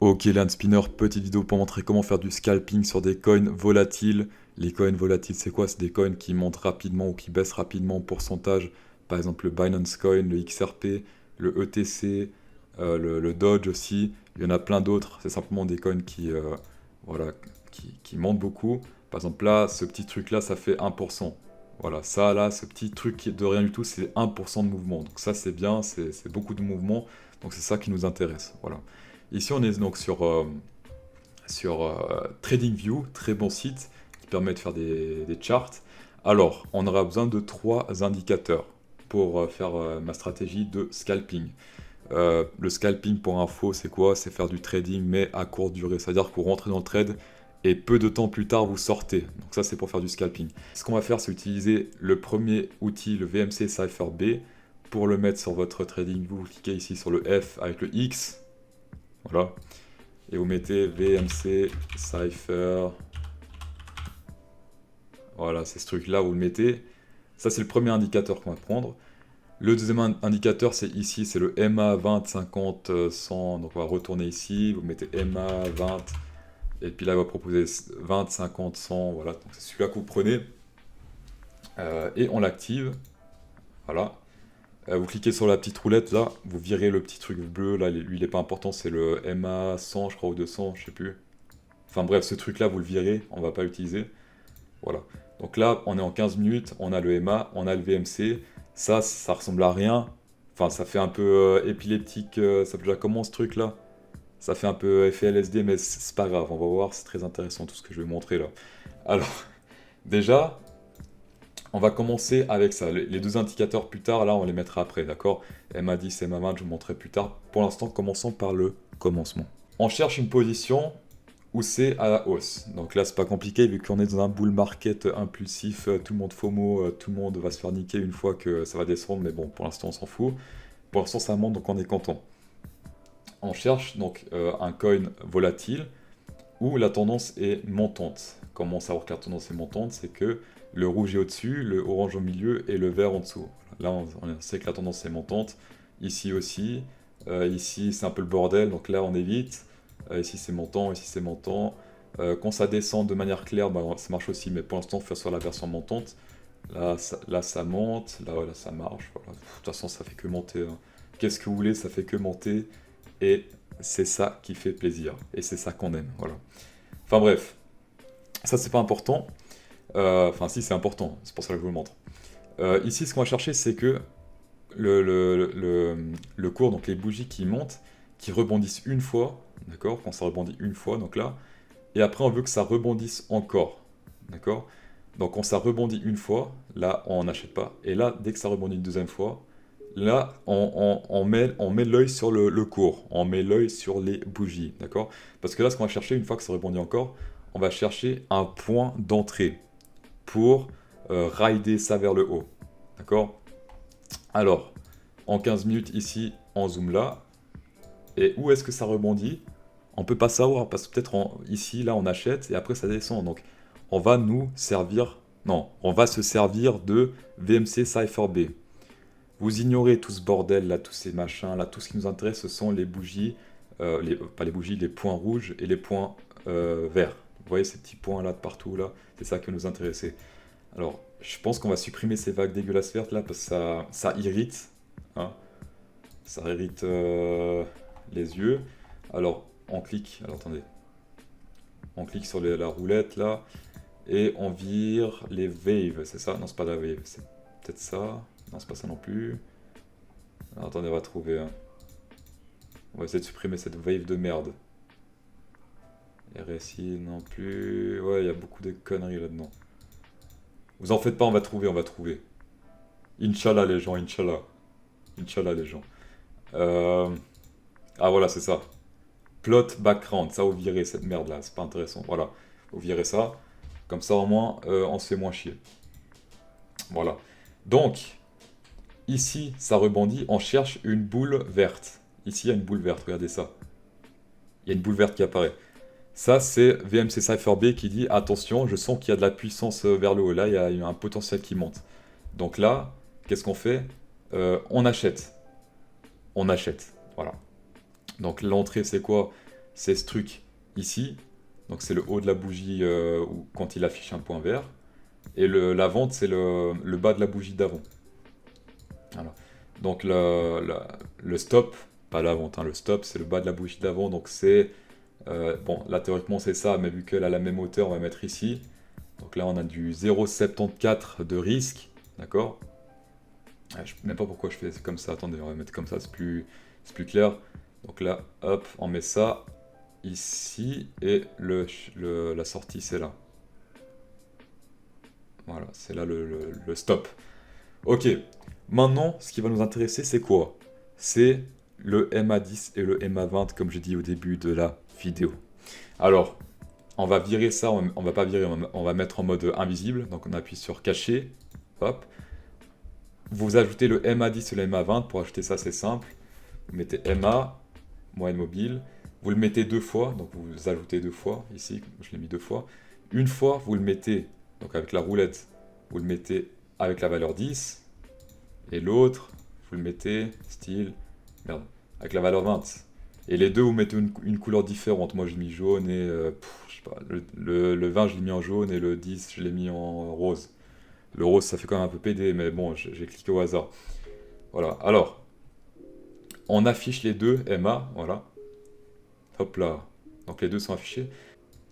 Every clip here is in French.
Ok, Land Spinner, petite vidéo pour montrer comment faire du scalping sur des coins volatiles. Les coins volatiles, c'est quoi? C'est des coins qui montent rapidement ou qui baissent rapidement en pourcentage. Par exemple, le Binance Coin, le XRP, le ETC, le Dodge aussi. Il y en a plein d'autres. C'est simplement des coins voilà, qui montent beaucoup. Par exemple, là, ce petit truc-là, ça fait 1%. Voilà, ça, là, ce petit truc de rien du tout, c'est 1% de mouvement. Donc ça, c'est bien, c'est beaucoup de mouvement. Donc c'est ça qui nous intéresse. Voilà. Ici, on est donc sur TradingView, très bon site qui permet de faire des charts. Alors, on aura besoin de trois indicateurs pour faire ma stratégie de scalping. Le scalping, pour info, c'est quoi? C'est faire du trading, mais à courte durée. C'est-à-dire que vous rentrez dans le trade et peu de temps plus tard, vous sortez. Donc ça, c'est pour faire du scalping. Ce qu'on va faire, c'est utiliser le premier outil, le VMC Cypher B. Pour le mettre sur votre trading, vous cliquez ici sur le F avec le X. Voilà. Et vous mettez VMC Cypher. Voilà, c'est ce truc-là, vous le mettez. Ça, c'est le premier indicateur qu'on va prendre. Le deuxième indicateur, c'est ici, c'est le MA 20, 50, 100. Donc on va retourner ici, vous mettez MA 20. Et puis là, il va proposer 20, 50, 100. Voilà, donc c'est celui-là que vous prenez. Et on l'active. Voilà. Vous cliquez sur la petite roulette, là, vous virez le petit truc bleu. Là, lui, il n'est pas important, c'est le MA 100, je crois, ou 200, je sais plus. Enfin bref, ce truc-là, vous le virez, on va pas l'utiliser. Voilà. Donc là, on est en 15 minutes, on a le MA, on a le VMC. Ça ressemble à rien. Enfin, ça fait un peu épileptique. Ça fait déjà comment ce truc-là? Ça fait un peu effet LSD, mais c'est pas grave. On va voir, c'est très intéressant tout ce que je vais montrer là. Alors, déjà, on va commencer avec ça. Les deux indicateurs plus tard, là, on les mettra après, d'accord? MA10 et MA20, je vous montrerai plus tard. Pour l'instant, commençons par le commencement. On cherche une position où c'est à la hausse. Donc là, c'est pas compliqué, vu qu'on est dans un bull market impulsif, tout le monde FOMO, tout le monde va se faire niquer une fois que ça va descendre, mais bon, pour l'instant, on s'en fout. Pour l'instant, ça monte, donc on est content. On cherche donc un coin volatile où la tendance est montante. Comment savoir que la tendance est montante? C'est que le rouge est au-dessus, le orange au milieu et le vert en dessous. Là, on sait que la tendance est montante. Ici aussi. Ici, c'est un peu le bordel, donc là, on évite. Ici, c'est montant, ici, c'est montant. Quand ça descend de manière claire, bah, ça marche aussi, mais pour l'instant, on fait sur la version montante. Là, ça monte, là, ça marche. Voilà. De toute façon, ça fait que monter, hein. Qu'est-ce que vous voulez, ça fait que monter. Et c'est ça qui fait plaisir. Et c'est ça qu'on aime. Voilà. Enfin bref, ça c'est pas important. Enfin si, c'est important, c'est pour ça que je vous le montre. Ici, ce qu'on va chercher, c'est que le cours, donc les bougies qui montent, qui rebondissent une fois, d'accord? Quand ça rebondit une fois, donc là, et après on veut que ça rebondisse encore, d'accord? Donc quand ça rebondit une fois, là on n'achète pas, et là dès que ça rebondit une deuxième fois, là on met l'œil sur le cours, on met l'œil sur les bougies, d'accord? Parce que là ce qu'on va chercher, une fois que ça rebondit encore, on va chercher un point d'entrée pour rider ça vers le haut, d'accord? Alors, en 15 minutes ici, on zoome là, et où est-ce que ça rebondit? On peut pas savoir parce que peut-être ici, là, on achète et après ça descend. Donc, on va nous servir, non, on va se servir de VMC Cypher B. Vous ignorez tout ce bordel là, tous ces machins là, tout ce qui nous intéresse, ce sont les bougies, pas les bougies, les points rouges et les points verts. Vous voyez ces petits points là de partout là, c'est ça qui nous intéressait. Alors, je pense qu'on va supprimer ces vagues dégueulasses vertes là parce que ça irrite, hein. Ça irrite les yeux. Alors, on clique, alors attendez, on clique sur la roulette là, et on vire les waves, c'est ça? Non, c'est pas la wave, c'est peut-être ça. Non, c'est pas ça non plus. Alors, attendez, on va trouver, hein. On va essayer de supprimer cette wave de merde. RSI non plus. Ouais, il y a beaucoup de conneries là-dedans. Vous en faites pas, on va trouver, on va trouver. Inch'Allah les gens, Inch'Allah. Inch'Allah les gens. Euh, Ah voilà, c'est ça. Plot background, ça vous virez cette merde là, c'est pas intéressant. Voilà, vous virez ça. Comme ça au moins, on se fait moins chier. Voilà. Donc, ici, ça rebondit, on cherche une boule verte. Ici, il y a une boule verte, regardez ça. Il y a une boule verte qui apparaît. Ça, c'est VMC Cypher B qui dit attention, je sens qu'il y a de la puissance vers le haut. Là, il y a un potentiel qui monte. Donc là, qu'est-ce qu'on fait? On achète. On achète. Voilà. Donc l'entrée, c'est quoi? c'est ce truc ici. Donc c'est le haut de la bougie quand il affiche un point vert. Et la vente, c'est le bas de la bougie d'avant. Voilà. Donc le stop, pas la vente, hein, le stop, c'est le bas de la bougie d'avant. Donc c'est... bon, là théoriquement c'est ça, mais vu qu'elle a la même hauteur, on va mettre ici. Donc là on a du 0,74 de risque, d'accord? Je ne sais même pas pourquoi je fais comme ça, attendez, on va mettre comme ça, c'est plus clair. Donc là, hop, on met ça ici, et la sortie c'est là. Voilà, c'est là le stop. Ok, maintenant, ce qui va nous intéresser, c'est quoi? C'est le MA10 et le MA20, comme j'ai dit au début de la vidéo. Alors, on va virer ça, on va pas virer, on va mettre en mode invisible. Donc on appuie sur cacher, hop. Vous ajoutez le MA10 et le MA20, pour ajouter ça c'est simple. Vous mettez MA, moyenne mobile, vous le mettez deux fois, donc vous ajoutez deux fois, ici, je l'ai mis deux fois. Une fois, vous le mettez, donc avec la roulette, vous le mettez avec la valeur 10, et l'autre, vous le mettez, style, merde, avec la valeur 20. Et les deux, vous mettez une couleur différente. Moi, j'ai mis jaune et, je sais pas, le 20, je l'ai mis en jaune et le 10, je l'ai mis en rose. Le rose, ça fait quand même un peu PD, mais bon, j'ai cliqué au hasard. Voilà, alors, on affiche les deux MA, voilà. Hop là, donc les deux sont affichés.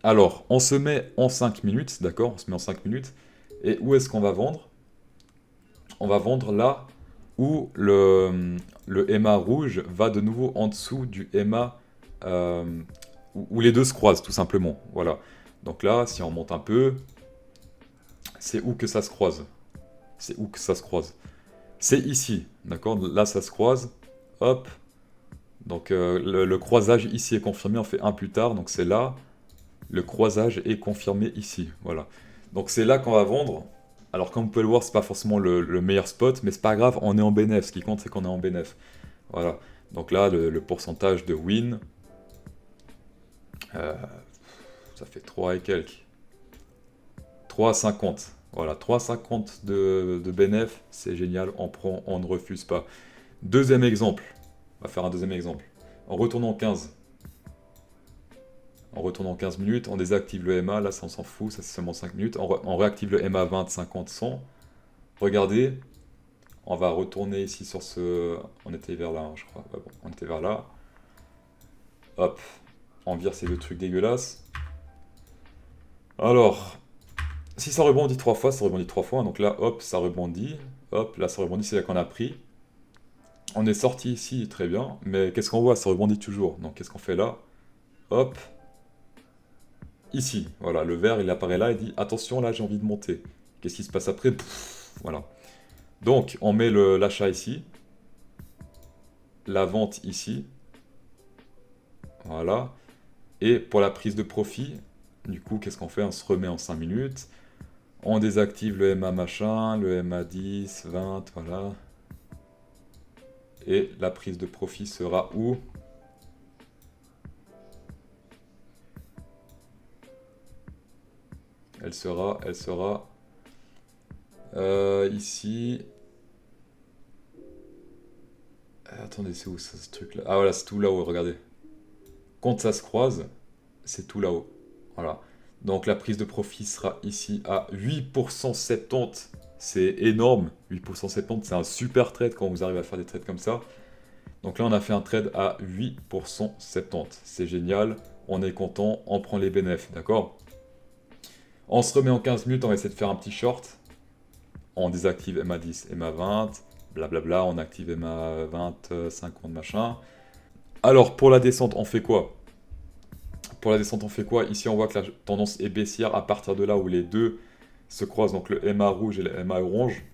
Alors, on se met en 5 minutes, d'accord? On se met en 5 minutes. Et où est-ce qu'on va vendre? On va vendre là où le MA rouge va de nouveau en dessous du MA où les deux se croisent, tout simplement. Voilà. Donc là, si on monte un peu, c'est où que ça se croise? C'est où que ça se croise? C'est ici, d'accord? Là, ça se croise. Hop. Donc le croisage ici est confirmé, on fait un plus tard, donc c'est là. Le croisage est confirmé ici, voilà. Donc c'est là qu'on va vendre. Alors comme vous pouvez le voir, c'est pas forcément le meilleur spot, mais c'est pas grave, on est en bénéf. Ce qui compte, c'est qu'on est en bénéf. Voilà. Donc là, le pourcentage de win, euh, ça fait 3 et quelques. 3,50. Voilà, 3,50 de bénéf, c'est génial, on prend, on ne refuse pas. Deuxième exemple, on va faire un deuxième exemple. En retournant 15. En retournant 15 minutes, on désactive le MA, là ça on s'en fout, ça c'est seulement 5 minutes. On réactive le MA 20, 50, 100. Regardez, on va retourner ici sur ce... On était vers là, hein, je crois. Ouais, bon, on était vers là. Hop, on vire ces deux trucs dégueulasses. Alors, si ça rebondit 3 fois, ça rebondit 3 fois. Donc là, hop, ça rebondit. Hop, là ça rebondit, c'est là qu'on a pris. On est sorti ici, très bien. Mais qu'est-ce qu'on voit? Ça rebondit toujours. Donc qu'est-ce qu'on fait là? Hop, ici, voilà, le vert il apparaît là et dit attention là j'ai envie de monter. Qu'est-ce qui se passe après? Pff, voilà. Donc on met l'achat ici, la vente ici, voilà. Et pour la prise de profit, du coup qu'est-ce qu'on fait? On se remet en 5 minutes, on désactive le MA machin, le MA 10, 20, voilà. Et la prise de profit sera où? Elle sera ici. Attendez, c'est où ça, ce truc-là? Ah voilà, c'est tout là-haut, regardez. Quand ça se croise, c'est tout là-haut. Voilà. Donc la prise de profit sera ici à 8% 70. C'est énorme. 8% 70, c'est un super trade quand vous arrivez à faire des trades comme ça. Donc là, on a fait un trade à 8% 70. C'est génial. On est content. On prend les bénéfices, d'accord? On se remet en 15 minutes. On va essayer de faire un petit short. On désactive MA10, MA20. Blablabla. On active MA20, 50, machin. Alors, pour la descente, on fait quoi? Pour la descente, on fait quoi? Ici, on voit que la tendance est baissière à partir de là où les deux se croisent, donc le MA rouge et le MA orange.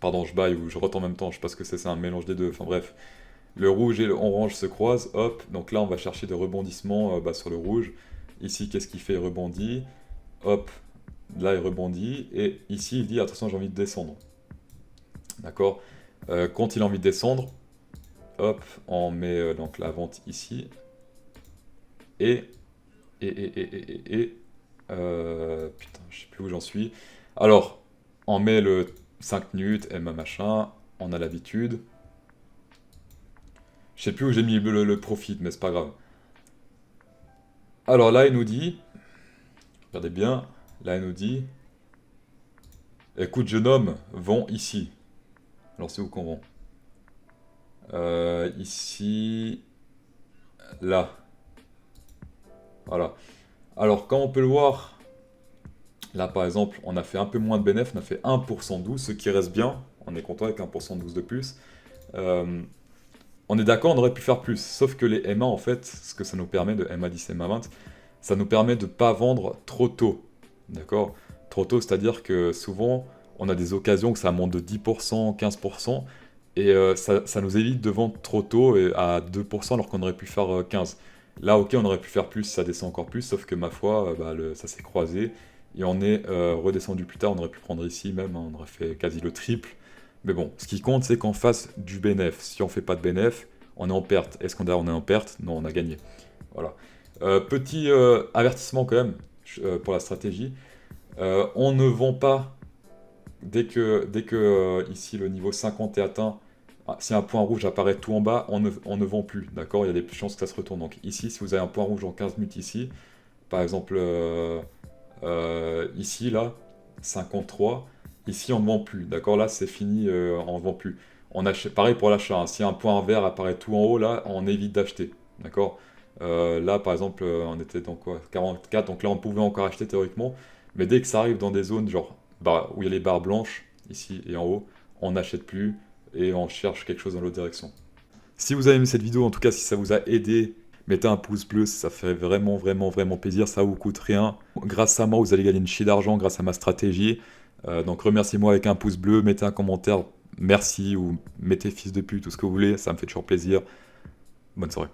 Pardon, je baille ou je rote en même temps, je sais pas ce que c'est un mélange des deux, enfin bref. Le rouge et le orange se croisent, hop, donc là on va chercher des rebondissements sur le rouge. Ici, qu'est-ce qu'il fait? Il rebondit, hop, là il rebondit, et ici il dit attention, j'ai envie de descendre. D'accord? Quand il a envie de descendre, hop, on met donc la vente ici, et putain, je sais plus où j'en suis. Alors, on met le 5 minutes, MA machin, on a l'habitude. Je sais plus où j'ai mis le profit, mais c'est pas grave. Alors là, il nous dit, regardez bien, là, il nous dit, écoute, jeune homme, vont ici. Alors, c'est où qu'on vend? Ici, là. Voilà. Alors, comme on peut le voir, là, par exemple, on a fait un peu moins de bénéfices, on a fait 1% de 12, ce qui reste bien. On est content avec 1% de 12 de plus. Euh, on est d'accord, on aurait pu faire plus. Sauf que les MA, en fait, ce que ça nous permet de MA10, MA20, ça nous permet de ne pas vendre trop tôt. D'accord? Trop tôt, c'est-à-dire que souvent, on a des occasions que ça monte de 10%, 15%, et ça nous évite de vendre trop tôt et à 2% alors qu'on aurait pu faire 15%. Là, ok, on aurait pu faire plus, ça descend encore plus, sauf que ma foi, bah, ça s'est croisé, et on est redescendu plus tard, on aurait pu prendre ici même, hein, on aurait fait quasi le triple. Mais bon, ce qui compte, c'est qu'on fasse du bénéf. Si on fait pas de bénéf, on est en perte. Est-ce qu'on est en perte? Non, on a gagné. Voilà. Petit avertissement quand même pour la stratégie. On ne vend pas dès que ici le niveau 50 est atteint. Si un point rouge apparaît tout en bas, on ne vend plus. D'accord? Il y a des chances que ça se retourne. Donc ici, si vous avez un point rouge en 15 minutes ici, par exemple ici, là, 53, ici on ne vend plus. D'accord? Là, c'est fini, on ne vend plus. Pareil pour l'achat, hein. Si un point vert apparaît tout en haut, là, on évite d'acheter. D'accord? Là, par exemple, on était dans quoi? 44, donc là, on pouvait encore acheter théoriquement. Mais dès que ça arrive dans des zones genre où il y a les barres blanches, ici et en haut, on n'achète plus et on cherche quelque chose dans l'autre direction. Si vous avez aimé cette vidéo, en tout cas si ça vous a aidé, mettez un pouce bleu, ça fait vraiment vraiment vraiment plaisir, ça vous coûte rien. Grâce à moi, vous allez gagner une chier d'argent grâce à ma stratégie. Donc remerciez-moi avec un pouce bleu, mettez un commentaire, merci ou mettez fils de pute, tout ce que vous voulez, ça me fait toujours plaisir. Bonne soirée.